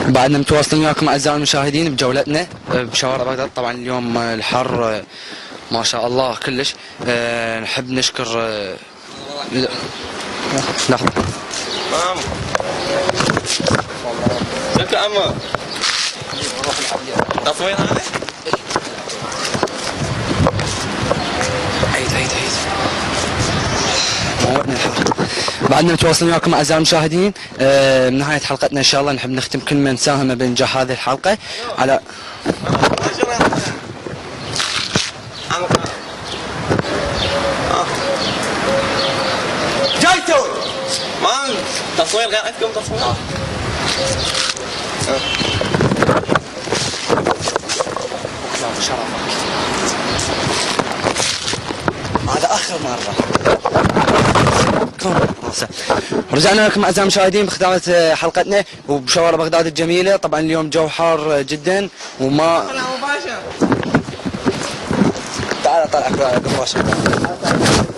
بعدنا متواصلين وياكم اعزائي المشاهدين بجولتنا بشوارع بغداد. طبعا اليوم الحر ما شاء الله كلش. نحب نشكر لحظة شكرا عمو تصوير هذا عيد موتنا الحر. بعدنا متواصلين وياكم اعزائي المشاهدين. بنهاية حلقتنا ان شاء الله نحب نختم كل من ساهم بانجاح هذه الحلقة على جايتوا ما تصوير غير عندكم تصوير هذا اخر مرة. رجعنا لكم اعزائي المشاهدين بختامة حلقتنا وبشوارع بغداد الجميلة. طبعا اليوم جو حار جدا وما تعال طلعك مباشرة.